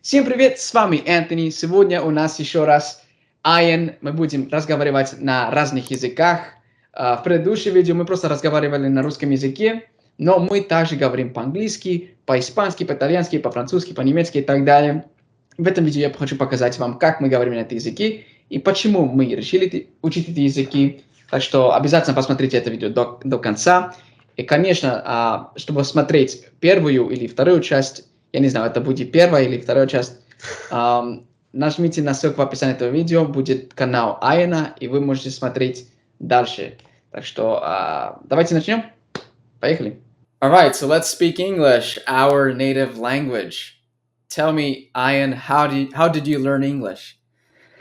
Всем привет, с вами Энтони. Сегодня у нас еще раз Аян. Мы будем разговаривать на разных языках. В предыдущем видео мы просто разговаривали на русском языке, но мы также говорим по-английски, по-испански, по-итальянски, по-французски, по-немецки и так далее. В этом видео я хочу показать вам, как мы говорим на этом языке и почему мы решили учить эти языки. Так что обязательно посмотрите это видео до конца. И, конечно, чтобы смотреть первую или вторую часть, я не знаю, это будет первая или вторая часть, нажмите на ссылку в описании этого видео, будет канал Аяна, и вы можете смотреть дальше. Так что давайте начнем. Поехали. Alright, so let's speak English, our native language. Tell me, Ayan, how did you learn English?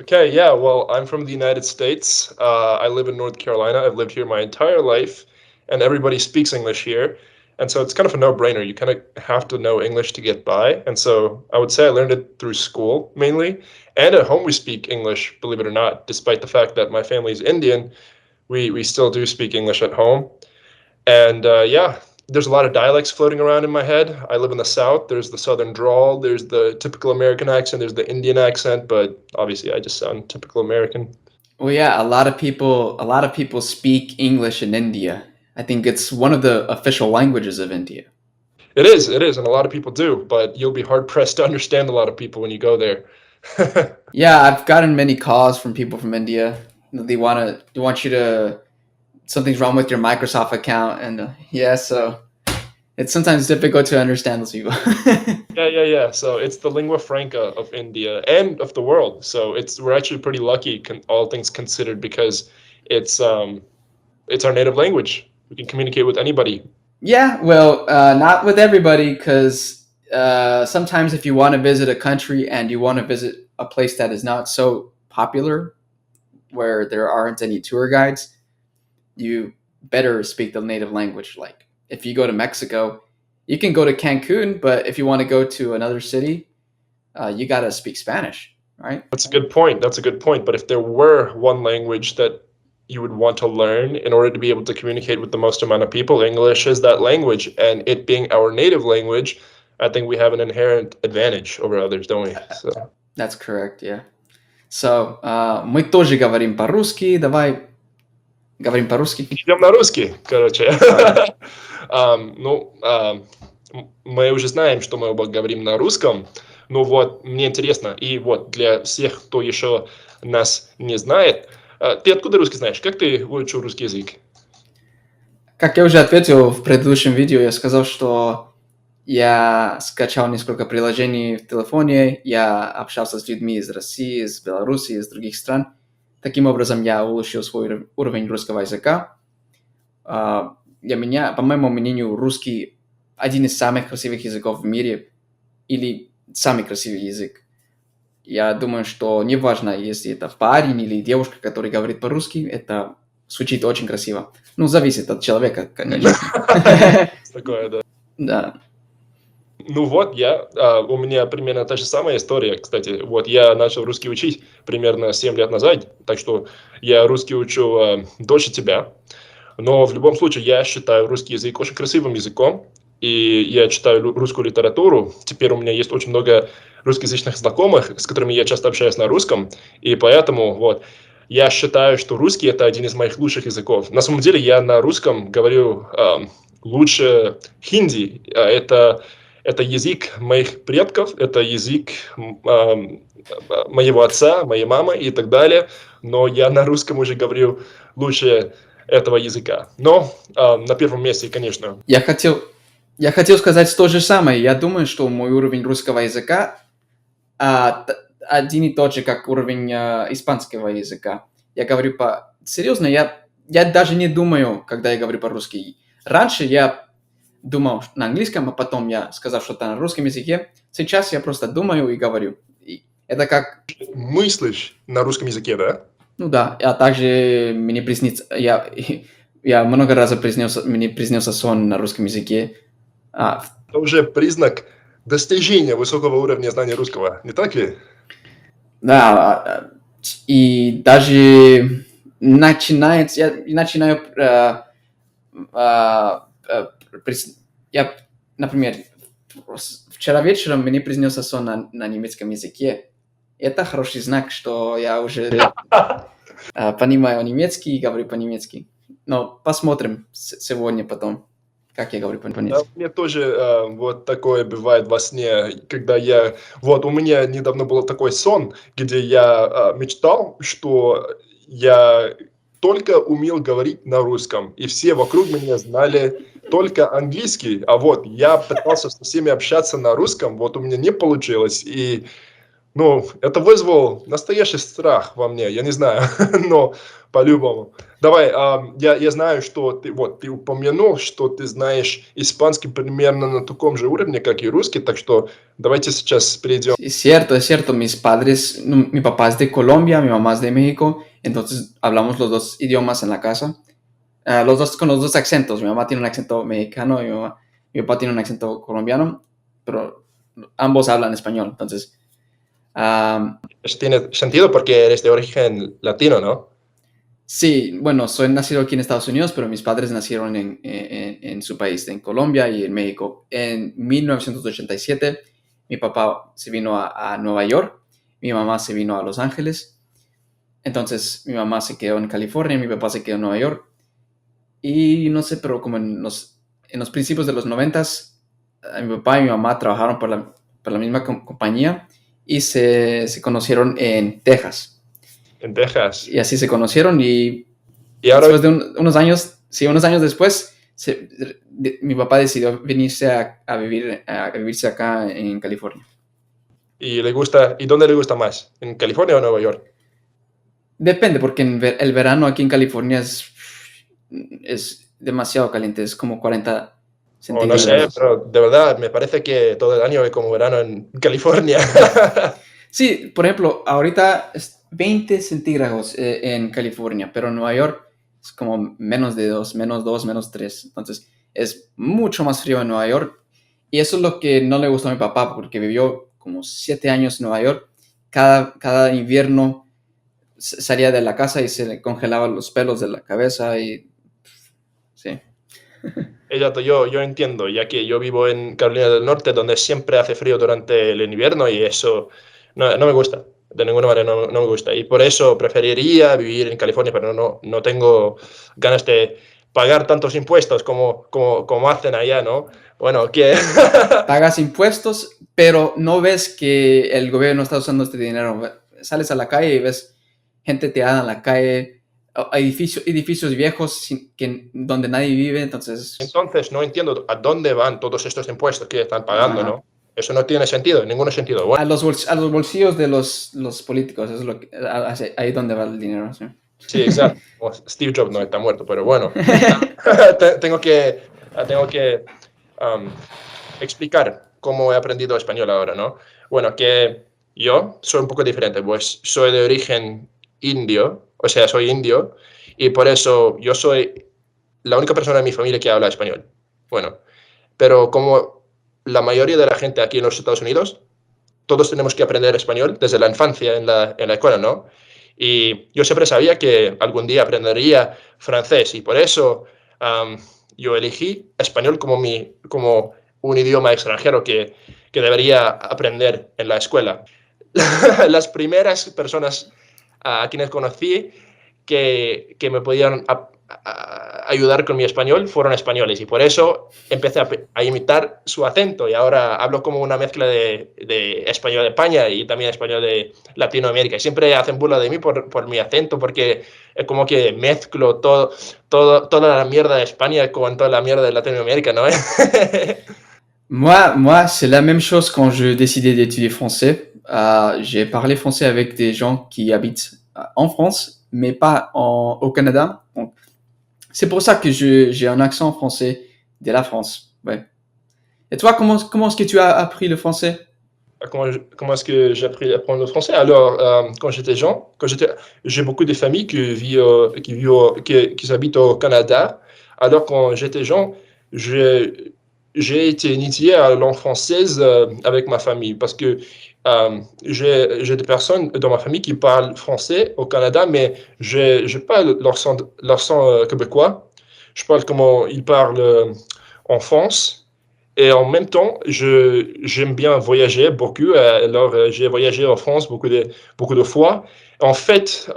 Okay, yeah, well, I'm from the United States. I live in North Carolina. I've lived here my entire life, and everybody speaks English here. And so it's kind of a no-brainer. You kind of have to know English to get by. And so I would say I learned it through school mainly. And at home we speak English, believe it or not. Despite the fact that my family is Indian, we still do speak English at home. And yeah, there's a lot of dialects floating around in my head. I live in the South. There's the Southern drawl. There's the typical American accent. There's the Indian accent. But obviously I just sound typical American. Well, yeah, a lot of people speak English in India. I think it's one of the official languages of India. It is, and a lot of people do, but you'll be hard-pressed to understand a lot of people when you go there. Yeah, I've gotten many calls from people from India. They want you to, something's wrong with your Microsoft account, and so it's sometimes difficult to understand those people. Yeah. So it's the lingua franca of India and of the world. So we're actually pretty lucky, all things considered, because it's our native language. We can communicate with anybody. Yeah, well, not with everybody, because sometimes if you want to visit a country and you want to visit a place that is not so popular, where there aren't any tour guides, you better speak the native language. Like if you go to Mexico, you can go to Cancun, but if you want to go to another city, you got to speak Spanish, right? That's a good point. But if there were one language that you would want to learn in order to be able to communicate with the most amount of people, English is that language. And it being our native language, I think we have an inherent advantage over others, don't we? So. That's correct, yeah. So, мы тоже говорим по-русски. Давай говорим по-русски. Идем на русский, короче. Мы уже знаем, что мы оба говорим на русском. Ну вот, мне интересно, и вот для всех, кто еще нас не знает, ты откуда русский знаешь? Как ты выучил русский язык? Как я уже ответил в предыдущем видео, я сказал, что я скачал несколько приложений в телефоне, я общался с людьми из России, из Беларуси, из других стран. Таким образом, я улучшил свой уровень русского языка. По моему мнению, русский один из самых красивых языков в мире, или самый красивый язык. Я думаю, что неважно, если это парень или девушка, который говорит по-русски, это звучит очень красиво. Ну, зависит от человека, конечно. Такое, да. Да. Ну вот, у меня примерно та же самая история, кстати. Вот я начал русский учить примерно 7 лет назад, так что я русский учу дольше тебя. Но в любом случае я считаю русский язык очень красивым языком, и я читаю русскую литературу. Теперь у меня есть очень много русскоязычных знакомых, с которыми я часто общаюсь на русском, и поэтому вот я считаю, что русский – это один из моих лучших языков. На самом деле я на русском говорю лучше хинди. Это язык моих предков, это язык моего отца, моей мамы и так далее. Но я на русском уже говорю лучше этого языка. Но на первом месте, конечно. Я хотел сказать то же самое. Я думаю, что мой уровень русского языка один и тот же, как уровень испанского языка. Я говорю серьезно, я даже не думаю, когда я говорю по-русски. Раньше я думал на английском, а потом я сказал что-то на русском языке. Сейчас я просто думаю и говорю. Это как... Мыслишь на русском языке, да? Ну да, а также мне приснится... Я много раз мне приснился сон на русском языке. Это уже признак достижения высокого уровня знания русского, не так ли? Да, и даже я начинаю... например, вчера вечером мне приснился сон на немецком языке. Это хороший знак, что я уже понимаю немецкий и говорю по-немецки. Но посмотрим сегодня потом, как я говорю по-немецки. Да, мне тоже вот такое бывает во сне, когда я... Вот у меня недавно был такой сон, где я мечтал, что я только умел говорить на русском, и все вокруг меня знали только английский, а вот я пытался со всеми общаться на русском, вот у меня не получилось, и ну, это вызвало настоящий страх во мне, я не знаю, но по-любому. Давай, я знаю, что ты упомянул, что ты знаешь испанский примерно на таком же уровне, как и русский, так что давайте сейчас перейдем. Es cierto, mis padres, mi papá es de Colombia, mi mamá es de México, entonces hablamos los dos idiomas en la casa, los dos con los dos acentos, mi mamá tiene un acento mexicano y mi papá tiene un acento colombiano, pero ambos hablan español, entonces... Eso tiene sentido porque eres de origen latino, ¿no? Sí, bueno, soy nacido aquí en Estados Unidos, pero mis padres nacieron en su país, en Colombia y en México. En 1987, mi papá se vino a Nueva York, mi mamá se vino a Los Ángeles. Entonces, mi mamá se quedó en California, mi papá se quedó en Nueva York. Y no sé, pero como en los principios de los 90s, mi papá y mi mamá trabajaron por la misma compañía y se conocieron en Texas. En Texas. Y así se conocieron y ahora... después de unos años después, mi papá decidió venirse a vivirse acá en California. ¿Y dónde le gusta más? ¿En California o Nueva York? Depende, porque el verano aquí en California es demasiado caliente, es como 40 centígrados. No sé, pero de verdad, me parece que todo el año es como verano en California. Sí, por ejemplo, ahorita es 20 centígrados en California, pero en Nueva York es como menos de 2, menos 3. Entonces es mucho más frío en Nueva York. Y eso es lo que no le gustó a mi papá, porque vivió como 7 años en Nueva York. Cada invierno salía de la casa y se le congelaban los pelos de la cabeza y... Sí. Exacto, yo entiendo, ya que yo vivo en Carolina del Norte, donde siempre hace frío durante el invierno y eso no me gusta, de ninguna manera no me gusta. Y por eso preferiría vivir en California, pero no tengo ganas de pagar tantos impuestos como hacen allá, ¿no? Bueno, que... Pagas impuestos, pero no ves que el gobierno está usando este dinero. Sales a la calle y ves gente tirada en la calle, edificios viejos donde nadie vive, entonces no entiendo a dónde van todos estos impuestos que están pagando, ¿no? Eso no tiene sentido, ningún sentido. Bueno. A los bolsillos de los políticos, eso es ahí donde va el dinero. Sí, sí, exacto. Steve Jobs no está muerto, pero bueno. tengo que explicar cómo he aprendido español ahora, ¿no? Bueno, que yo soy un poco diferente, pues soy de origen indio, o sea, soy indio, y por eso yo soy la única persona en mi familia que habla español. Bueno, pero como la mayoría de la gente aquí en los Estados Unidos, todos tenemos que aprender español desde la infancia en la escuela, ¿no? Y yo siempre sabía que algún día aprendería francés y por eso yo elegí español como un idioma extranjero que debería aprender en la escuela. Las primeras personas a quienes conocí que me podían ayudar con mi español fueron españoles y por eso empecé a imitar su acento y ahora hablo como una mezcla de español de España y también español de Latinoamérica. Y siempre hacen burla de mí por mi acento porque es como que mezclo toda la mierda de España con toda la mierda de Latinoamérica, ¿no? Moi, c'est la même chose quand je décidais d'étudier français. J'ai parlé français avec des gens qui habitent en France, mais pas au Canada. Donc, c'est pour ça que j'ai un accent français de la France. Ouais. Et toi, comment est-ce que tu as appris le français? Comment est-ce que j'ai appris à apprendre le français? Alors, quand j'étais jeune, j'ai beaucoup de familles qui habitent au Canada. Alors, quand j'étais jeune, j'ai été initié à la langue française avec ma famille parce que j'ai des personnes dans ma famille qui parlent français au Canada, mais je n'ai pas leur son québécois. Je parle comment ils parlent en France. Et en même temps, j'aime bien voyager beaucoup. Alors, j'ai voyagé en France beaucoup de fois. En fait,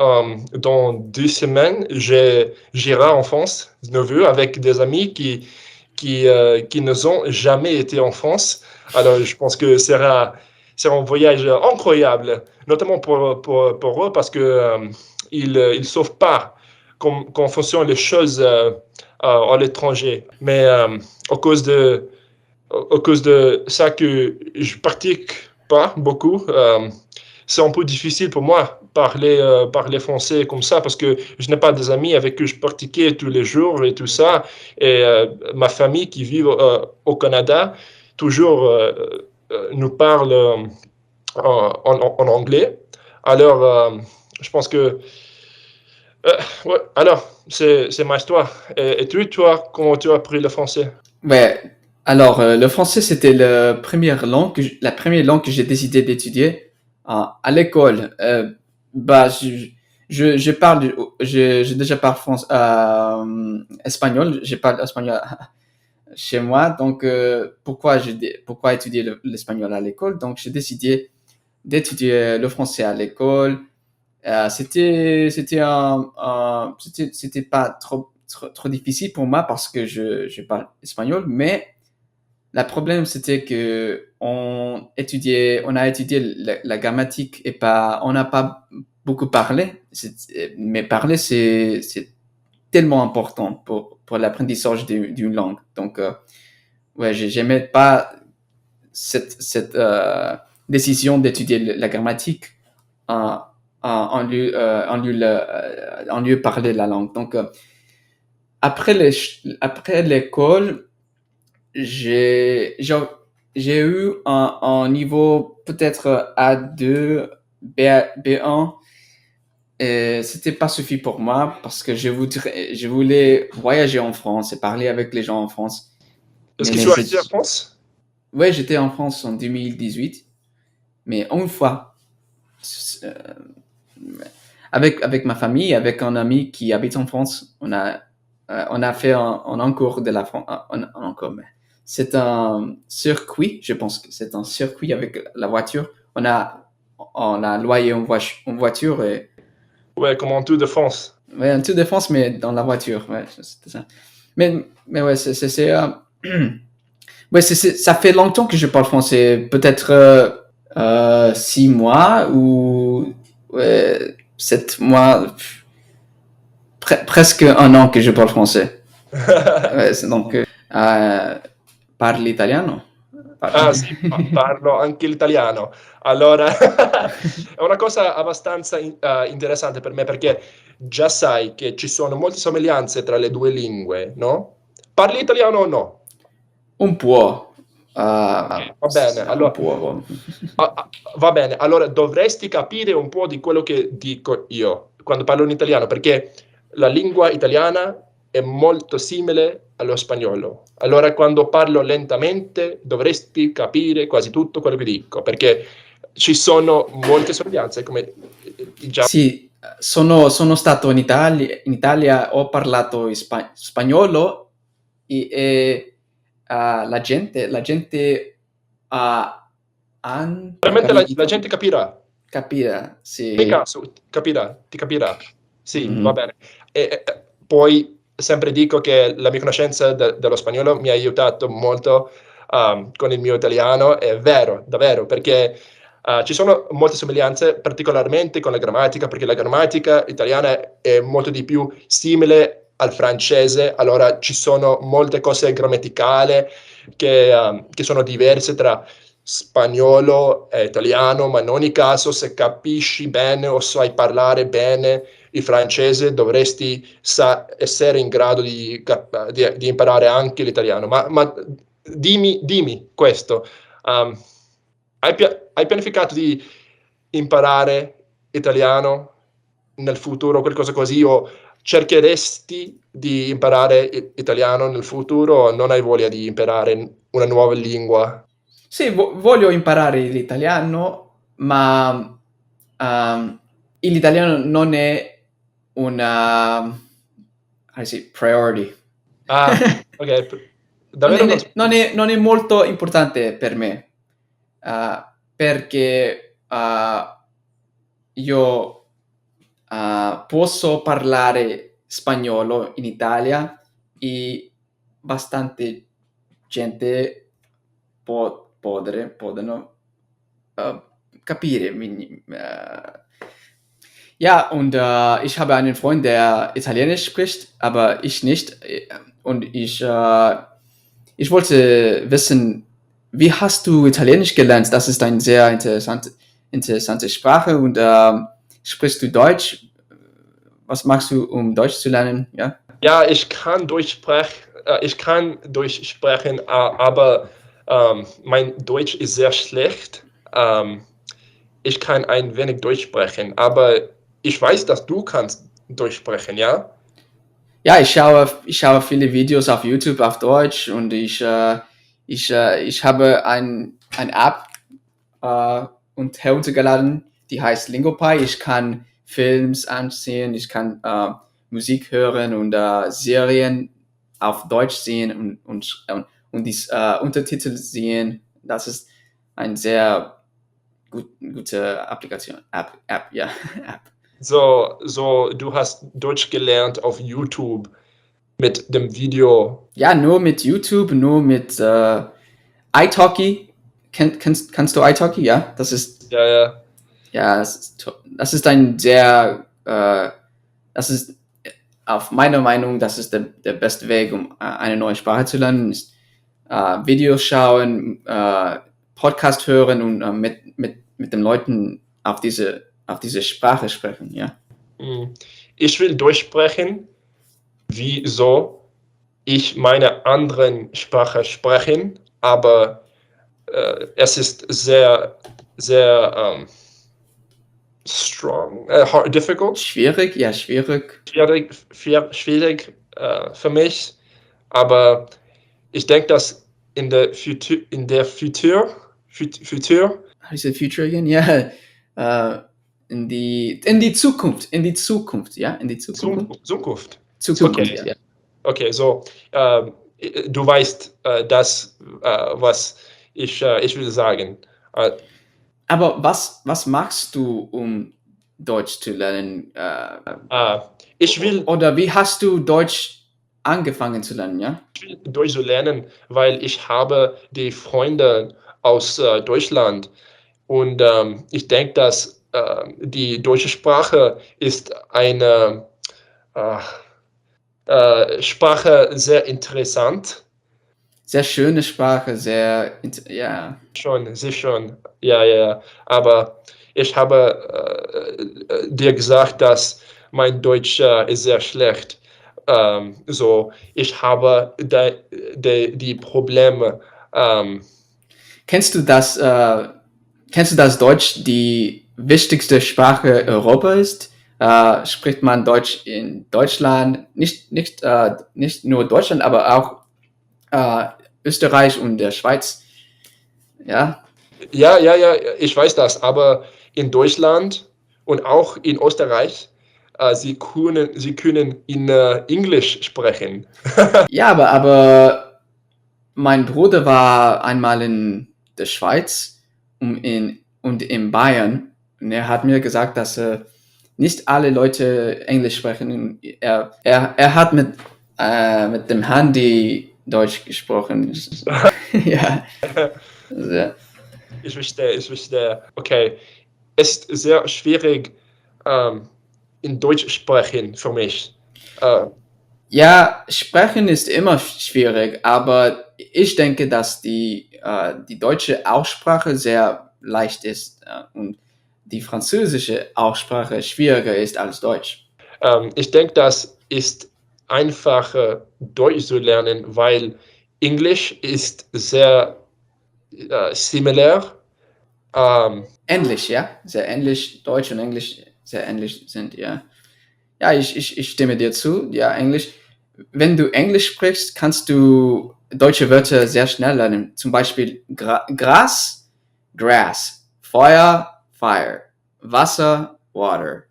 dans 2 semaines, j'irai en France de nouveau avec des amis qui ne sont jamais été en France. Alors, je pense que c'est un voyage incroyable, notamment pour eux, parce que ils savent pas comment fonctionnent les choses à l'étranger. Mais à cause de ça que je pratique pas beaucoup, c'est un peu difficile pour moi parler français comme ça parce que je n'ai pas des amis avec qui je pratiquais tous les jours et tout ça. Et ma famille qui vit au Canada toujours nous parle en anglais. Alors, je pense que ouais, alors, c'est ma histoire. Et toi, comment tu as appris le français? Ouais. Alors, le français, c'était la première langue que j'ai décidé d'étudier à l'école. Bah, je parle, j'ai déjà parlé espagnol. Je parle espagnol chez moi. Donc, pourquoi étudier l'espagnol à l'école? Donc, j'ai décidé d'étudier le français à l'école. C'était pas trop difficile pour moi parce que je parle espagnol, mais le problème c'était que on a étudié la grammatique et on n'a pas beaucoup parlé. Mais parler c'est tellement important pour l'apprentissage d'une langue. Donc ouais, j'aimais pas cette décision d'étudier la grammatique en, en lieu parler la langue. Donc, après l'école, j'ai eu un niveau peut-être A2, B1, et c'était pas suffi pour moi parce que je voulais voyager en France et parler avec les gens en France. Est-ce que Mais tu as été en France? ouais, j'étais en France en 2018, mais une fois. Euh, avec ma famille, avec un ami qui habite en France, on a fait un cours de la France, c'est un circuit, je pense que c'est un circuit avec la voiture. On a loué une voiture et, Ouais, comme en Tour de France. ouais, un tour de France, mais dans la voiture, ouais, c'était ça. Mais ouais, ouais, ça fait longtemps que je parle français, peut-être 6 mois ou ouais, 7 mois, presque un an que je parle français. Ouais, donc, parli italiano? Ah sì, parlo anche l'italiano. Allora, è una cosa abbastanza interessante per me perché già sai che ci sono molte somiglianze tra le due lingue, no? Parli italiano o no? Un po'. Ok, va bene. Un Allora, po'. va bene, allora dovresti capire un po' di quello che dico io quando parlo in italiano, perché la lingua italiana è molto simile allo spagnolo. Allora, quando parlo lentamente, dovresti capire quasi tutto quello che dico, perché ci sono molte somiglianze, come già. Sì, sono stato in Italia, ho parlato spagnolo la gente ha Veramente la capito, gente capirà. capire, Fai sì. caso, capirà, ti capirà. Sì, va Mhm. bene. Poi sempre dico che la mia conoscenza dello spagnolo mi ha aiutato molto con il mio italiano, è vero, davvero, perché ci sono molte somiglianze, particolarmente con la grammatica, perché la grammatica italiana è molto di più simile al francese, allora ci sono molte cose grammaticali che sono diverse tra spagnolo e italiano, ma in ogni caso se capisci bene o sai parlare bene il francese dovresti essere in grado di imparare anche l'italiano. Ma dimmi questo, um, hai pianificato di imparare italiano nel futuro, qualcosa così, o cercheresti di imparare italiano nel futuro o non hai voglia di imparare una nuova lingua? Sì, voglio imparare l'italiano, ma l'italiano non è una, how do you say, priority. Ah, ok. Non è molto importante per me, perché io posso parlare spagnolo in Italia e bastante gente podono capire. Ja, und ich habe einen Freund, der Italienisch spricht, aber ich nicht. Und ich wollte wissen, wie hast du Italienisch gelernt? Das ist eine sehr interessante Sprache. Und sprichst du Deutsch? Was machst du, um Deutsch zu lernen? Ja, Ja, ich kann Deutsch sprechen, aber mein Deutsch ist sehr schlecht. Ich kann ein wenig Deutsch sprechen, aber ich weiß, dass du kannst Deutsch sprechen, ja? Ja, ich schaue viele Videos auf YouTube auf Deutsch und ich habe ein App und heruntergeladen, die heißt Lingopie. Ich kann Films ansehen, ich kann Musik hören und Serien auf Deutsch sehen und die Untertitel sehen. Das ist eine sehr gute Applikation, App. So, du hast Deutsch gelernt auf YouTube mit dem Video. Ja, nur mit YouTube, nur mit italki. Kannst du italki? Ja, das ist. Ja. Ja, das ist ein sehr. Das ist auf meiner Meinung, das ist der beste Weg, um eine neue Sprache zu lernen. Ist, Videos schauen, Podcast hören und mit den Leuten auf diese Sprache sprechen. Ja. Ich will Deutsch sprechen. Wieso? Ich meine anderen Sprache sprechen, aber es ist sehr, sehr strong, difficult. Schwierig. Schwierig für mich, aber ich denke, dass in der Future. How do you say future again? Ja. In die Zukunft. Ja, in die Zukunft. Zukunft. Okay. Ja. Okay, so du weißt das, was ich will sagen. Aber was machst du, um Deutsch zu lernen? Oder wie hast du Deutsch angefangen zu lernen, ja? Ich will Deutsch zu lernen, weil ich habe die Freunde aus Deutschland und ich denke, dass die deutsche Sprache ist eine Sprache sehr interessant. Sehr schöne Sprache, ja. Sehr schön. Ja. Aber ich habe dir gesagt, dass mein Deutsch ist sehr schlecht. So, ich habe die Probleme. Kennst du das Deutsch die wichtigste Sprache Europas ist? Spricht man Deutsch in Deutschland, nicht nur Deutschland, aber auch Österreich und der Schweiz. Ja. Ja, ich weiß das, aber in Deutschland und auch in Österreich, sie können in Englisch sprechen. Ja, aber mein Bruder war einmal in der Schweiz und in Bayern und er hat mir gesagt, dass nicht alle Leute Englisch sprechen. Er hat mit dem Handy Deutsch gesprochen. Ja. Also, Ich verstehe. Okay. Es ist sehr schwierig in Deutsch sprechen für mich. Ja, sprechen ist immer schwierig, aber ich denke, dass die deutsche Aussprache sehr leicht ist und die französische Aussprache schwieriger ist als Deutsch. Ich denke, das ist einfacher Deutsch zu lernen, weil Englisch ist sehr similar. Ähnlich, ja, sehr ähnlich. Deutsch und Englisch sehr ähnlich sind, ja. Ja, ich stimme dir zu. Ja, Englisch. Wenn du Englisch sprichst, kannst du deutsche Wörter sehr schnell lernen. Zum Beispiel Gras, Grass, Feuer, Fire, Wasser, Water.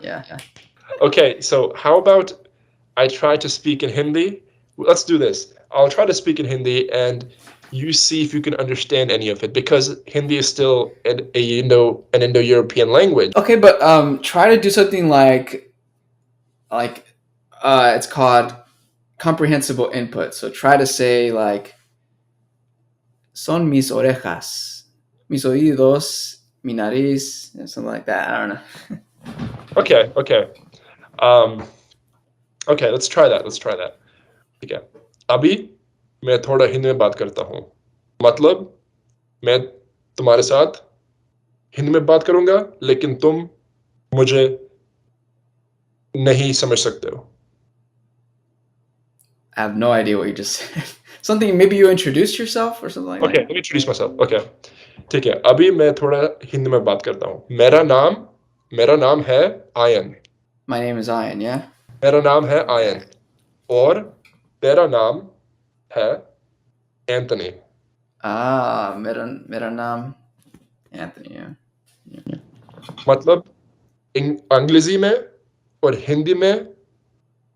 Yeah. Okay, so how about I try to speak in Hindi let's do this. I'll try to speak in Hindi and you see if you can understand any of it, because Hindi is still an Indo-European language. Okay, but try to do something like it's called comprehensible input. So try to say like son mis orejas, mis oídos, mi nariz, something like that. I don't know. Okay. Okay, let's try that. ठीक है. अभी मैं थोड़ा हिंदी में बात करता हूँ. मतलब मैं तुम्हारे साथ हिंदी में बात करूंगा, लेकिन तुम मुझे नहीं समझ सकते हो. I have no idea what you just said. Something, maybe you introduced yourself or something like that? Okay, let me introduce myself. Okay. ठीक है. अभी मैं थोड़ा हिंदी में बात करता हूँ. मेरा नाम है ion. My name is Ian, yeah? मेरा नाम है आयन. और तेरा नाम है एंथनी. मेरा नाम Anthony, yeah. मतलब अंग्रेजी में और हिंदी में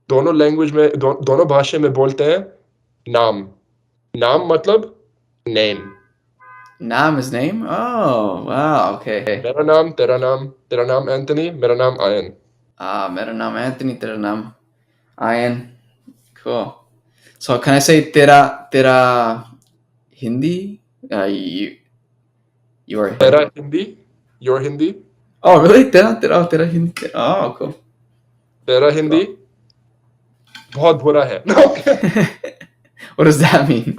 दोनों लैंग्वेज में दोनों भाषा में बोलते हैं नाम मतलब name. Naam is name? Oh, wow, okay. मेरा नाम, तेरा नाम एंथनी, मेरा नाम आयन. मेरा नाम Anthony, तेरा नाम Ian. Cool. So can I say tera Hindi? Your तेरा Hindi, your Hindi. Oh, really? Tera Hindi. Oh, cool. तेरा हिंदी बहुत बुरा है. What does that mean?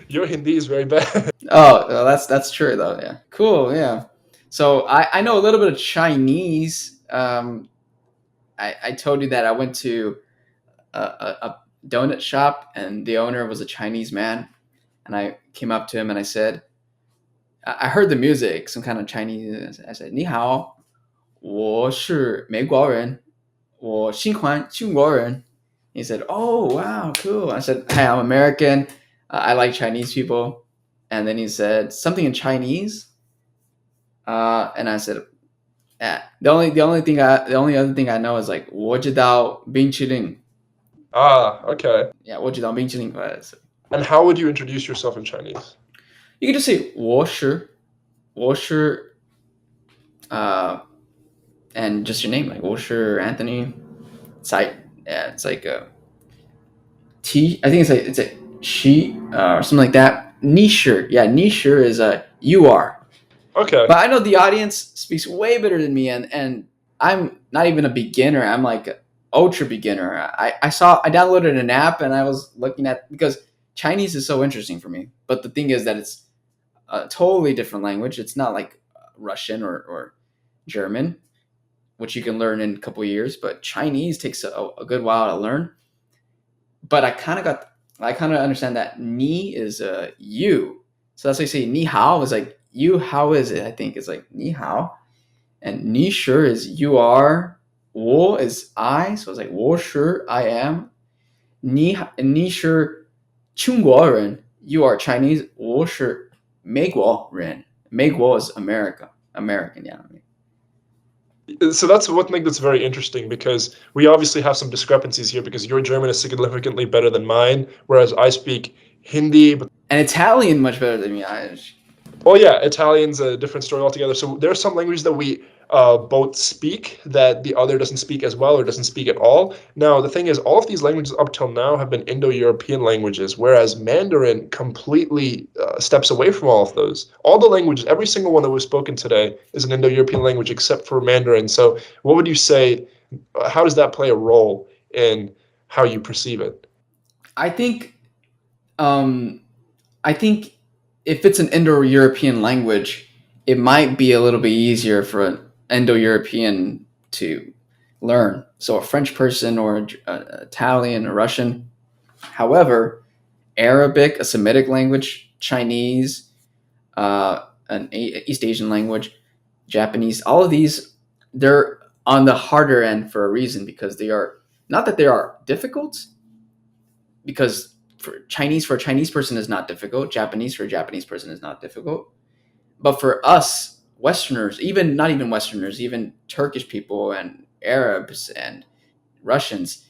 Your Hindi is very bad. Oh, well, that's true though. Yeah. Cool. Yeah. So I know a little bit of Chinese. I told you that I went to a donut shop and the owner was a Chinese man, and I came up to him and I said, I heard the music, some kind of Chinese. I said, 你好，我是美国人，我喜欢中国人. He said, oh, wow, cool. I said, hey, I'm American. I like Chinese people. And then he said something in Chinese. And I said, the only other thing I know is like 我知道冰淇淋. Okay. Yeah, 我知道冰淇淋. And how would you introduce yourself in Chinese? You can just say 我是 and just your name, like 我是 Anthony. It's like a T. I think it's a she or something like that. 你是, yeah, 你是 is a you are. Okay. But I know the audience speaks way better than me, and I'm not even a beginner. I'm like an ultra beginner. I downloaded an app and I was looking at, because Chinese is so interesting for me. But the thing is that it's a totally different language. It's not like Russian or German, which you can learn in a couple of years. But Chinese takes a good while to learn. But I kind of understand that ni is you. So that's why you say ni hao is like you, how is it? I think it's like ni hao. And ni sure is you are. Wo is I. So it's like wo sure I am. Ni sure 中国人, you are Chinese. 我是美国人. 美国 is American, yeah. So that's one thing that's very interesting, because we obviously have some discrepancies here, because your German is significantly better than mine, whereas I speak Hindi. And Italian much better than me. Oh yeah, Italian's a different story altogether. So there are some languages that we both speak that the other doesn't speak as well or doesn't speak at all. Now, the thing is, all of these languages up till now have been Indo-European languages, whereas Mandarin completely steps away from all of those. All the languages, every single one that was spoken today is an Indo-European language except for Mandarin. So what would you say, how does that play a role in how you perceive it? I think if it's an Indo-European language, it might be a little bit easier for an Indo-European to learn. So a French person or an Italian or Russian. However, Arabic, a Semitic language, Chinese, an East Asian language, Japanese, all of these, they're on the harder end for a reason, because they are, not that they are difficult, because for a Chinese person is not difficult. Japanese for a Japanese person is not difficult. But for us Westerners, not even Westerners, even Turkish people and Arabs and Russians,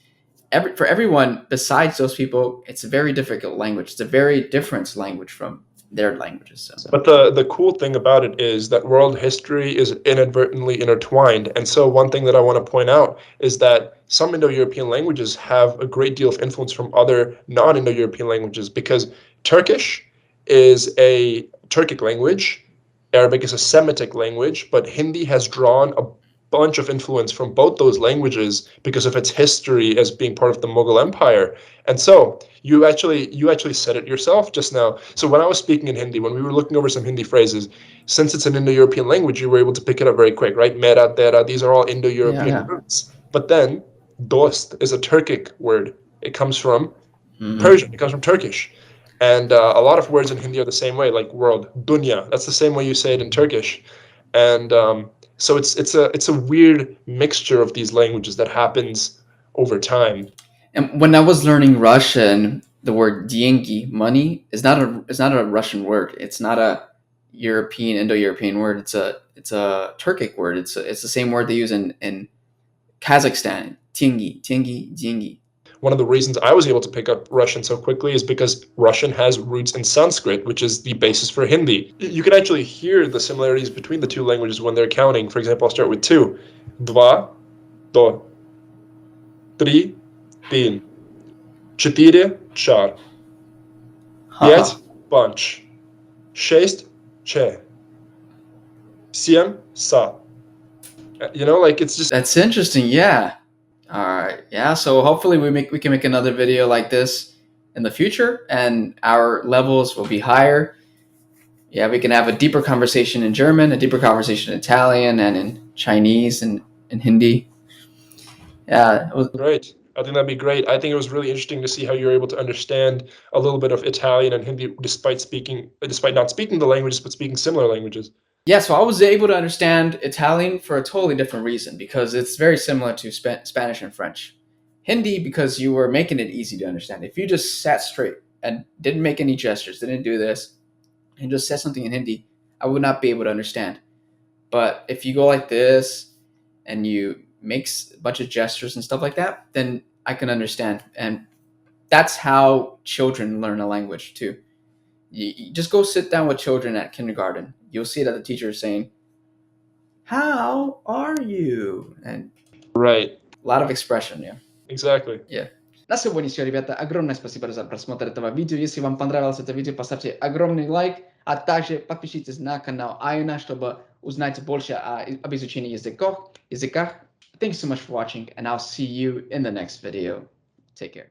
for everyone besides those people, it's a very difficult language. It's a very different language from their languages. So. But the cool thing about it is that world history is inadvertently intertwined. And so one thing that I want to point out is that some Indo-European languages have a great deal of influence from other non-Indo-European languages, because Turkish is a Turkic language, Arabic is a Semitic language, but Hindi has drawn a bunch of influence from both those languages because of its history as being part of the Mughal Empire. And so you actually said it yourself just now. So when I was speaking in Hindi, when we were looking over some Hindi phrases, since it's an Indo-European language, you were able to pick it up very quick, right? Mera, tera, these are all Indo-European roots. But then dost is a Turkic word. It comes from Persian. It comes from Turkish. And a lot of words in Hindi are the same way, like world, dunya. That's the same way you say it in Turkish. And so it's a weird mixture of these languages that happens over time. And when I was learning Russian, the word деньги, money, is not a Russian word. It's not a European, Indo-European word. It's a Turkic word. It's the same word they use in Kazakhstan. Деньги. One of the reasons I was able to pick up Russian so quickly is because Russian has roots in Sanskrit, which is the basis for Hindi. You can actually hear the similarities between the two languages when they're counting. For example, I'll start with two. Два, до. Три, тин. Четыре, чар. Пять, bunch. Шесть, че. Семь, са. You know, like it's just... That's interesting, yeah. All right, yeah, so hopefully we can make another video like this in the future, and our levels will be higher. Yeah, we can have a deeper conversation in German, a deeper conversation in Italian, and in Chinese, and in Hindi. Yeah, it was great. I think that'd be great. I think it was really interesting to see how you're able to understand a little bit of Italian and Hindi despite not speaking the languages, but speaking similar languages. Yeah, so I was able to understand Italian for a totally different reason, because it's very similar to Spanish and French. Hindi, because you were making it easy to understand. If you just sat straight and didn't make any gestures, didn't do this, and just said something in Hindi, I would not be able to understand. But if you go like this and you make a bunch of gestures and stuff like that, then I can understand. And that's how children learn a language too. You just go sit down with children at kindergarten. You'll see that the teacher is saying, "How are you?" And right, a lot of expression, yeah. Exactly. Yeah. На сегодня все, ребята. Огромное спасибо за просмотр этого видео. Если вам понравилось это видео, поставьте огромный лайк, а также подпишитесь на канал Айна, чтобы узнать больше об изучении языках. Thank you so much for watching, and I'll see you in the next video. Take care.